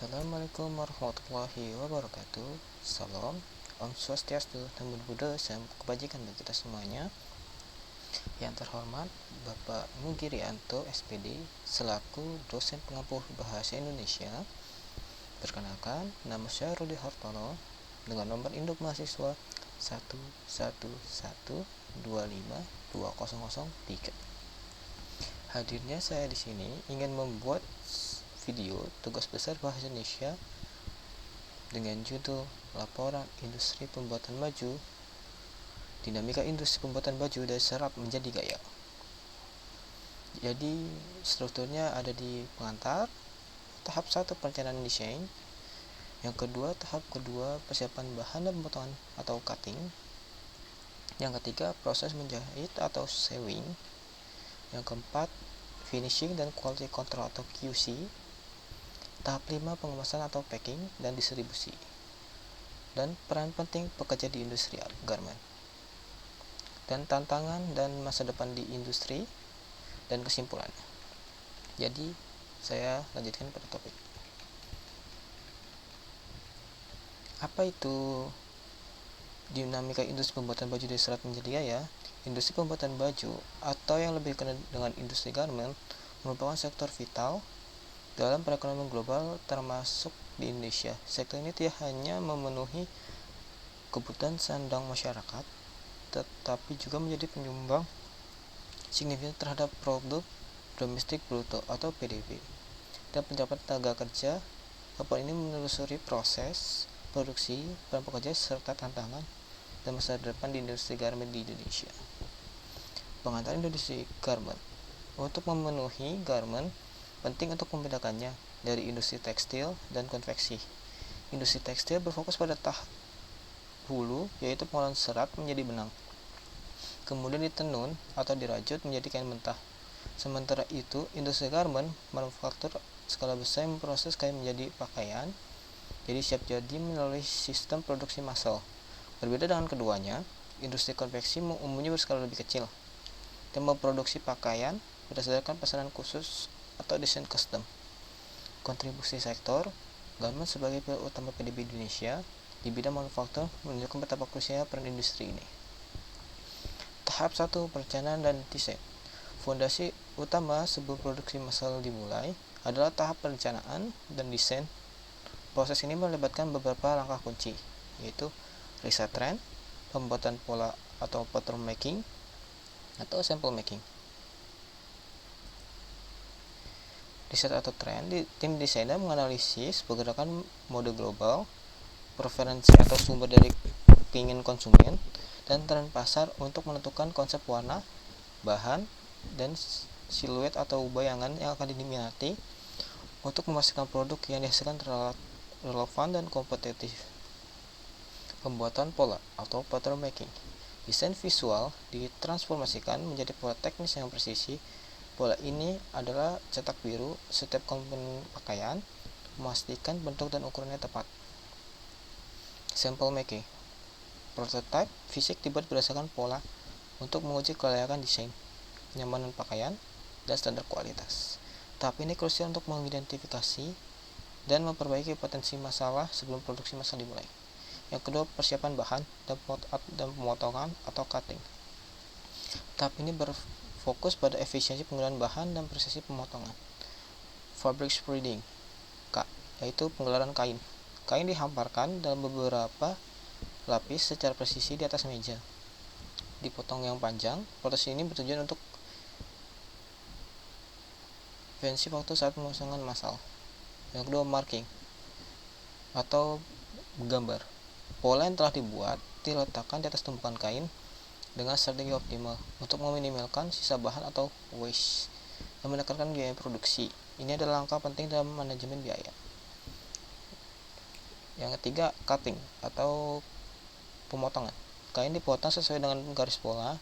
Assalamualaikum warahmatullahi wabarakatuh. Salam, Om Swastiastu, Namo Buddhaya, salam kebajikan bagi kita semuanya. Yang terhormat Bapak Mugirianto SPD selaku dosen pengampu bahasa Indonesia. Perkenalkan, nama saya Rudi Hartono dengan nomor induk mahasiswa 111252003. Hadirnya saya di sini ingin membuat video tugas besar bahasa Indonesia dengan judul Laporan Industri Pembuatan Baju, Dinamika Industri Pembuatan Baju dari Serap Menjadi Gaya. Jadi strukturnya ada di pengantar, tahap 1 perencanaan desain, yang kedua tahap kedua persiapan bahan dan pemotongan atau cutting, yang ketiga proses menjahit atau sewing, yang keempat finishing dan quality control atau QC, tahap 5 pengemasan atau packing dan distribusi, dan peran penting pekerja di industri garment, dan tantangan dan masa depan di industri, dan kesimpulan. Jadi saya lanjutkan pada topik. Apa itu dinamika industri pembuatan baju dari Serap Menjadi Gaya? Industri pembuatan baju atau yang lebih dikenal dengan industri garment merupakan sektor vital dalam perekonomian global termasuk di Indonesia. Sektor ini tidak hanya memenuhi kebutuhan sandang masyarakat, tetapi juga menjadi penyumbang signifikan terhadap produk domestik bruto atau PDB dan pencapaian tenaga kerja. Laporan ini menelusuri proses produksi, peran pekerja, serta tantangan dan masa depan di industri garment di Indonesia. Pengantar industri garment. Untuk memenuhi garment, penting untuk membedakannya dari industri tekstil dan konveksi. Industri tekstil berfokus pada tahap hulu, yaitu pengolahan serat menjadi benang, kemudian ditenun atau dirajut menjadi kain mentah. Sementara itu, industri garment manufaktur skala besar memproses kain menjadi pakaian, jadi siap jadi melalui sistem produksi massal. Berbeda dengan keduanya, industri konveksi umumnya berskala lebih kecil dan memproduksi pakaian berdasarkan pesanan khusus atau desain custom. Kontribusi sektor garment sebagai pilar utama PDB Indonesia di bidang manufaktur menunjukkan betapa krusialnya peran industri ini. Tahap 1 perencanaan dan desain. Fondasi utama sebelum produksi massal dimulai adalah tahap perencanaan dan desain. Proses ini melibatkan beberapa langkah kunci, yaitu riset tren, pembuatan pola atau pattern making, atau sample making. Riset atau tren, tim desainer menganalisis pergerakan mode global, preferensi atau sumber dari keinginan konsumen, dan tren pasar untuk menentukan konsep warna, bahan, dan siluet atau bayangan yang akan diminati untuk memastikan produk yang dihasilkan relevan dan kompetitif. Pembuatan pola atau pattern making. Desain visual ditransformasikan menjadi pola teknis yang presisi. Pola ini adalah cetak biru setiap komponen pakaian, memastikan bentuk dan ukurannya tepat. Sample making. Prototype fisik dibuat berdasarkan pola untuk menguji kelayakan desain, kenyamanan pakaian, dan standar kualitas. Tahap ini krusial untuk mengidentifikasi dan memperbaiki potensi masalah sebelum produksi massal dimulai. Yang kedua, persiapan bahan dan pemotongan atau cutting. Tahap ini berfokus pada efisiensi penggunaan bahan dan presisi pemotongan. Fabric spreading, yaitu penggelaran kain. Kain dihamparkan dalam beberapa lapis secara presisi di atas meja, dipotong yang panjang. Proses ini bertujuan untuk prevensi waktu saat pemasangan massal. Yang kedua, marking atau gambar. Pola yang telah dibuat diletakkan di atas tumpukan kain dengan strategi optimal untuk meminimalkan sisa bahan atau waste dan menekankan biaya produksi. Ini adalah langkah penting dalam manajemen biaya. Yang ketiga, cutting atau pemotongan. Kain dipotong sesuai dengan garis pola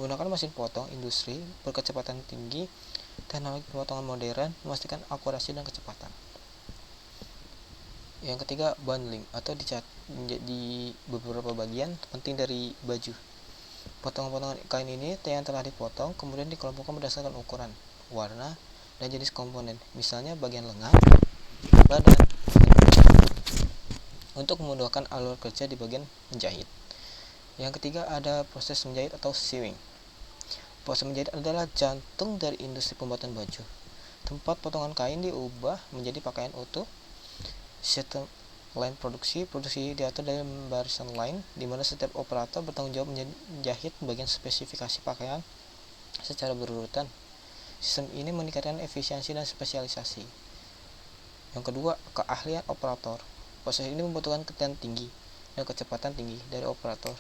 menggunakan mesin potong industri berkecepatan tinggi. Teknologi pemotongan modern memastikan akurasi dan kecepatan. Yang ketiga, bundling atau dicat di beberapa bagian penting dari baju. Potongan-potongan kain ini yang telah dipotong kemudian dikelompokkan berdasarkan ukuran, warna, dan jenis komponen. Misalnya bagian lengan, badan, untuk memudahkan alur kerja di bagian menjahit. Yang ketiga ada proses menjahit atau sewing. Proses menjahit adalah jantung dari industri pembuatan baju. Tempat potongan kain diubah menjadi pakaian utuh. Sistem line produksi diatur dari barisan line, di mana setiap operator bertanggung jawab menjahit bagian spesifikasi pakaian secara berurutan. Sistem ini meningkatkan efisiensi dan spesialisasi. Yang kedua, keahlian operator. Proses ini membutuhkan keahlian tinggi dan kecepatan tinggi dari operator.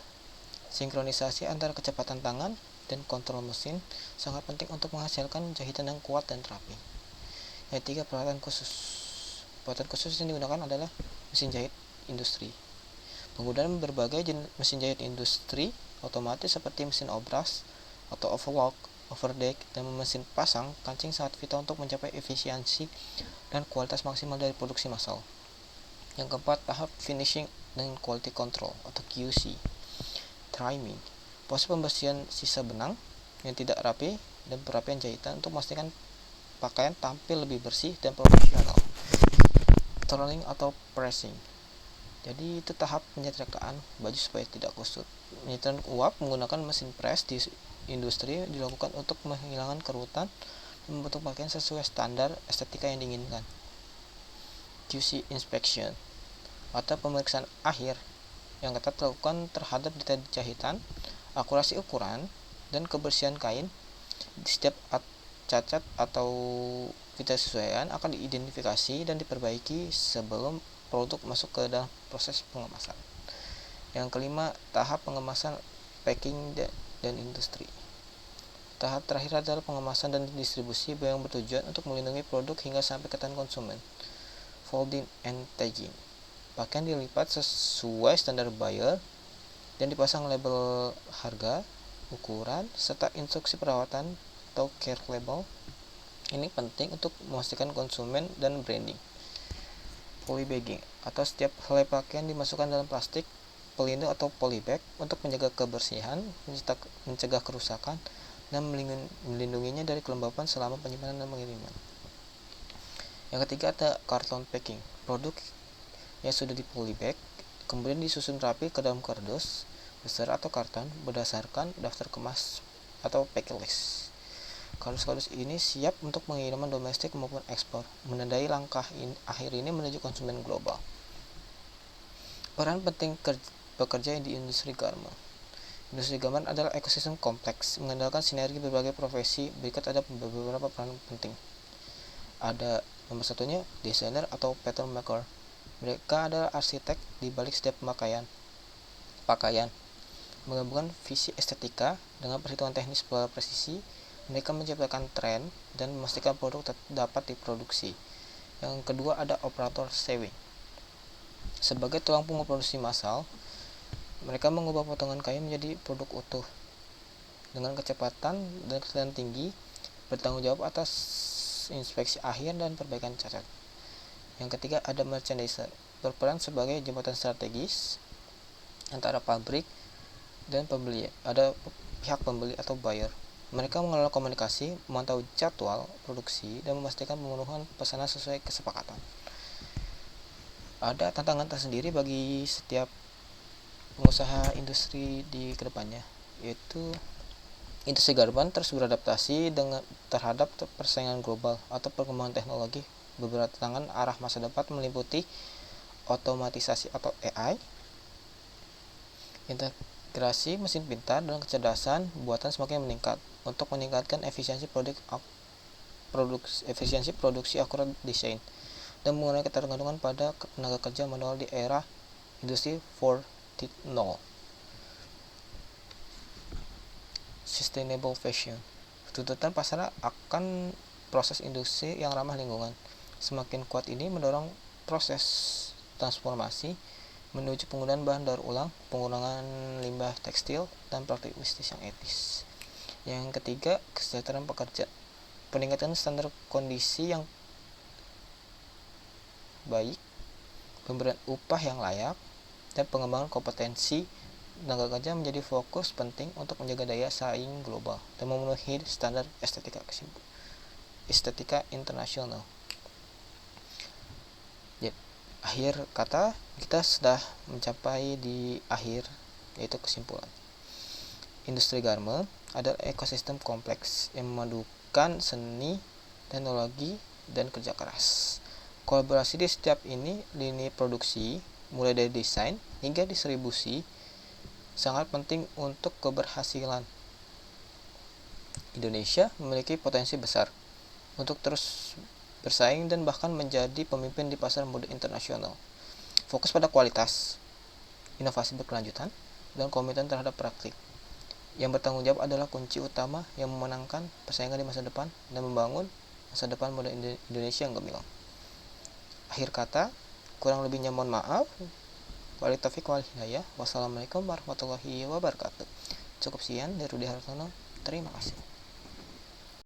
Sinkronisasi antara kecepatan tangan dan kontrol mesin sangat penting untuk menghasilkan jahitan yang kuat dan rapi. Yang ketiga, peralatan khusus. Peralatan khusus yang digunakan adalah mesin jahit industri. Penggunaan berbagai jenis mesin jahit industri otomatis seperti mesin obras atau overlock, overdeck, dan mesin pasang kancing sangat vital untuk mencapai efisiensi dan kualitas maksimal dari produksi massal. Yang keempat, tahap finishing dan quality control atau QC. Trimming, proses pembersihan sisa benang yang tidak rapi dan perapian jahitan untuk memastikan pakaian tampil lebih bersih dan profesional. Turning atau pressing, jadi itu tahap penyetrkaan baju supaya tidak kusut. Penyetraan uap menggunakan mesin press di industri dilakukan untuk menghilangkan kerutan dan membentuk pakaian sesuai standar estetika yang diinginkan. QC inspection atau pemeriksaan akhir yang ketat dilakukan terhadap detail jahitan, akurasi ukuran, dan kebersihan kain. Setiap cacat atau ketidaksesuaian akan diidentifikasi dan diperbaiki sebelum produk masuk ke dalam proses pengemasan. Yang kelima, tahap pengemasan, packing, dan industri. Tahap terakhir adalah pengemasan dan distribusi yang bertujuan untuk melindungi produk hingga sampai ke tangan konsumen. Folding and tagging, pakaian dilipat sesuai standar buyer dan dipasang label harga, ukuran, serta instruksi perawatan atau care label. Ini penting untuk memastikan konsumen dan branding. Polybagging, atau setiap helai pakaian dimasukkan dalam plastik pelindung atau polybag untuk menjaga kebersihan, mencegah kerusakan, dan melindunginya dari kelembapan selama penyimpanan dan pengiriman. Yang ketiga ada karton packing, produk yang sudah di polybag kemudian disusun rapi ke dalam kardus besar atau karton berdasarkan daftar kemas atau packing list. Kardus-kardus ini siap untuk pengiriman domestik maupun ekspor, menandai langkah akhir ini menuju konsumen global. Peran penting bekerja di industri garment. Industri garment adalah ekosistem kompleks mengandalkan sinergi berbagai profesi. Berikut ada beberapa peran penting. Ada nomor satunya desainer atau pattern maker. Mereka adalah arsitek di balik setiap pakaian. Menggabungkan visi estetika dengan perhitungan teknis presisi, mereka menciptakan tren dan memastikan produk dapat diproduksi. Yang kedua ada operator sewing. Sebagai tulang punggung produksi massal, mereka mengubah potongan kain menjadi produk utuh dengan kecepatan dan ketelitian tinggi, bertanggung jawab atas inspeksi akhir dan perbaikan cacat. Yang ketiga ada merchandiser, berperan sebagai jembatan strategis antara pabrik dan pembeli. Ada pihak pembeli atau buyer. Mereka mengelola komunikasi, memantau jadwal produksi, dan memastikan pemenuhan pesanan sesuai kesepakatan. Ada tantangan tersendiri bagi setiap pengusaha industri di kedepannya, yaitu industri garment terus beradaptasi terhadap persaingan global atau perkembangan teknologi. Beberapa tantangan arah masa depan meliputi otomatisasi atau AI, integrasi mesin pintar dan kecerdasan buatan semakin meningkat untuk meningkatkan efisiensi produksi akurat desain, dan mengurangi ketergantungan pada tenaga kerja manual di era industri 4.0. Sustainable fashion, tuntutan pasar akan proses industri yang ramah lingkungan semakin kuat. Ini mendorong proses transformasi menuju penggunaan bahan daur ulang, pengurangan limbah tekstil, dan praktik bisnis yang etis. Yang ketiga, kesejahteraan pekerja. Peningkatan standar kondisi yang baik, pemberian upah yang layak, dan pengembangan kompetensi tenaga kerja menjadi fokus penting untuk menjaga daya saing global dan memenuhi standar estetika internasional. Akhir kata, kita sudah mencapai di akhir, yaitu kesimpulan. Industri garment adalah ekosistem kompleks yang memadukan seni, teknologi, dan kerja keras. Kolaborasi di setiap lini produksi, mulai dari desain hingga distribusi, sangat penting untuk keberhasilan. Indonesia memiliki potensi besar untuk terus bersaing dan bahkan menjadi pemimpin di pasar mode internasional. Fokus pada kualitas, inovasi berkelanjutan, dan komitmen terhadap praktik. Yang bertanggung jawab adalah kunci utama yang memenangkan persaingan di masa depan dan membangun masa depan mode Indonesia yang gemilang. Akhir kata, kurang lebihnya mohon maaf. Wal taufiq wal hidayah. Wassalamualaikum warahmatullahi wabarakatuh. Cukup sekian dari Rudi Hartono. Terima kasih.